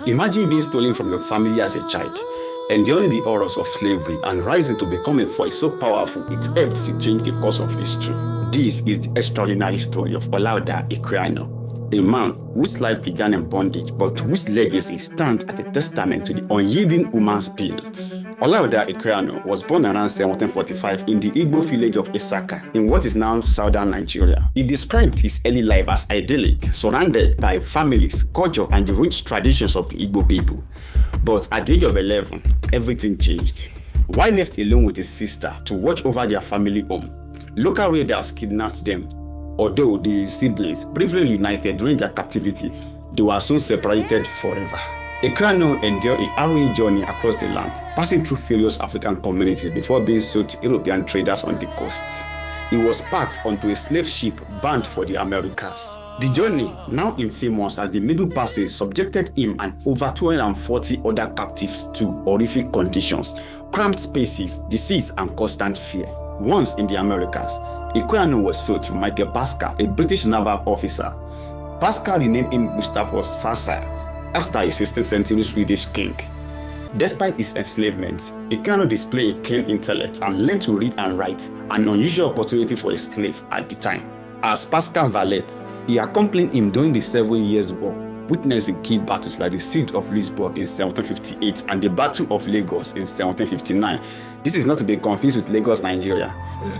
Imagine being stolen from your family as a child, enduring the horrors of slavery and rising to become a voice so powerful it helped to change the course of history. This is the extraordinary story of Olaudah Equiano, a man whose life began in bondage but whose legacy stands as a testament to the unyielding human spirit. Olaudah Equiano was born around 1745 in the Igbo village of Essaka in what is now southern Nigeria. He described his early life as idyllic, surrounded by families, culture, and the rich traditions of the Igbo people. But at the age of 11, everything changed. While left alone with his sister to watch over their family home, local raiders kidnapped them. Although the siblings briefly united during their captivity, they were soon separated forever. Equiano endured a harrowing journey across the land, passing through various African communities before being sold to European traders on the coast. He was packed onto a slave ship bound for the Americas. The journey, now infamous as the Middle Passage, subjected him and over 240 other captives to horrific conditions, cramped spaces, disease, and constant fear. Once in the Americas, Equiano was sold to Michael Pascal, a British naval officer. Pascal renamed him Gustavus Vasa after a 16th century Swedish king. Despite his enslavement, Equiano displayed a keen intellect and learned to read and write, an unusual opportunity for a slave at the time. As Pascal valet, he accompanied him during the 7 Years' War, witnessing key battles like the Siege of Lisbon in 1758 and the Battle of Lagos in 1759. This is not to be confused with Lagos, Nigeria.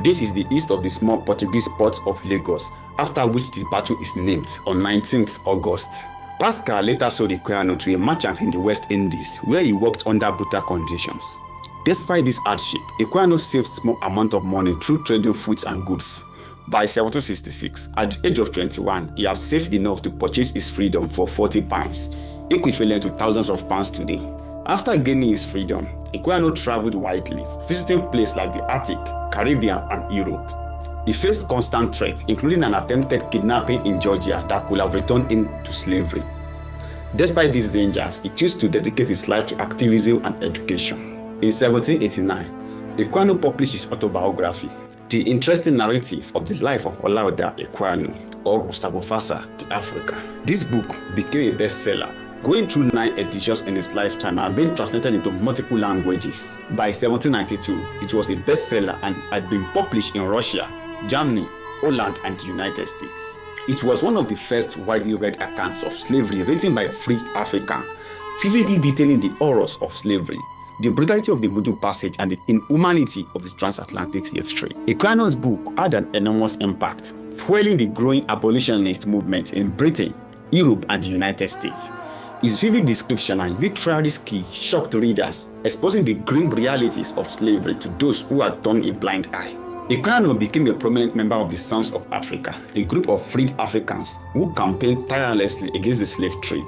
This is the east of the small Portuguese port of Lagos, after which the battle is named on 19th August. Pascal later sold Equiano to a merchant in the West Indies, where he worked under brutal conditions. Despite this hardship, Equiano saved small amount of money through trading fruits and goods. By 1766, at the age of 21, he had saved enough to purchase his freedom for £40, equivalent to thousands of pounds today. After gaining his freedom, Equiano traveled widely, visiting places like the Arctic, Caribbean, and Europe. He faced constant threats, including an attempted kidnapping in Georgia that could have returned him to slavery. Despite these dangers, he chose to dedicate his life to activism and education. In 1789, Equiano published his autobiography, The Interesting Narrative of the Life of Olaudah Equiano, or Gustavo Vasa, the Africa. This book became a bestseller, going through 9 editions in his lifetime and being translated into multiple languages. By 1792, it was a bestseller and had been published in Russia, Germany, Holland, and the United States. It was one of the first widely read accounts of slavery written by a free African, vividly detailing the horrors of slavery, the brutality of the Middle Passage, and the inhumanity of the transatlantic slave trade. Equiano's book had an enormous impact, fueling the growing abolitionist movement in Britain, Europe, and the United States. His vivid description and literary skill shocked readers, exposing the grim realities of slavery to those who had turned a blind eye. Equiano became a prominent member of the Sons of Africa, a group of freed Africans who campaigned tirelessly against the slave trade.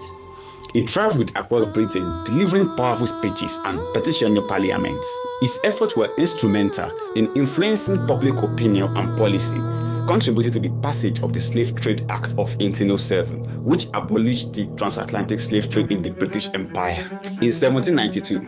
He traveled across Britain, delivering powerful speeches and petitioning parliaments. His efforts were instrumental in influencing public opinion and policy, contributing to the passage of the Slave Trade Act of 1807, which abolished the transatlantic slave trade in the British Empire. In 1792,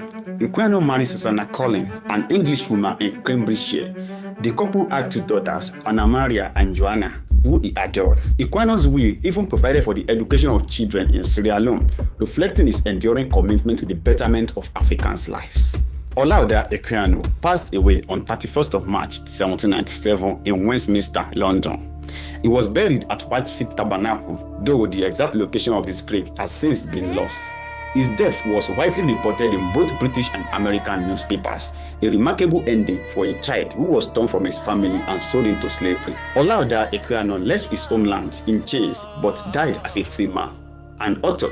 Equiano married Susanna Collins, an Englishwoman in Cambridgeshire. The couple had 2 daughters, Anna Maria and Joanna, who he adored. Equiano's will even provided for the education of children in Sierra Leone, reflecting his enduring commitment to the betterment of Africans' lives. Olaudah Equiano passed away on 31st of March 1797 in Westminster, London. He was buried at Whitefield Tabernacle, though the exact location of his grave has since been lost. His death was widely reported in both British and American newspapers, a remarkable ending for a child who was torn from his family and sold into slavery. Olaudah Equiano left his homeland in chains but died as a free man, an author,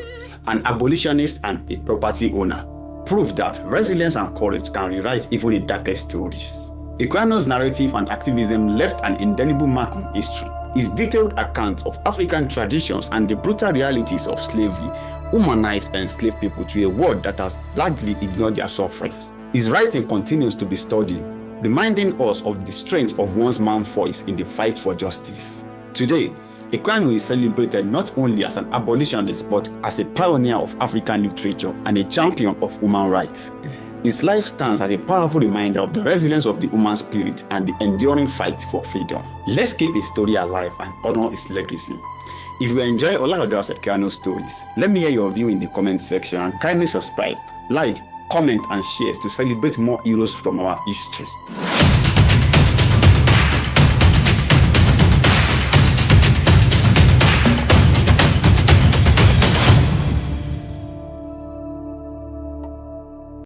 an abolitionist, and a property owner. Proof that resilience and courage can rewrite even the darkest stories. Equiano's narrative and activism left an indelible mark on history. His detailed account of African traditions and the brutal realities of slavery humanized enslaved people to a world that has largely ignored their sufferings. His writing continues to be studied, reminding us of the strength of one's man's voice in the fight for justice. Today, Equiano is celebrated not only as an abolitionist but as a pioneer of African literature and a champion of human rights. His life stands as a powerful reminder of the resilience of the human spirit and the enduring fight for freedom. Let's keep his story alive and honor his legacy. If you enjoy Olaudah Equiano stories, let me hear your view in the comment section and kindly subscribe, like, comment and share to celebrate more heroes from our history.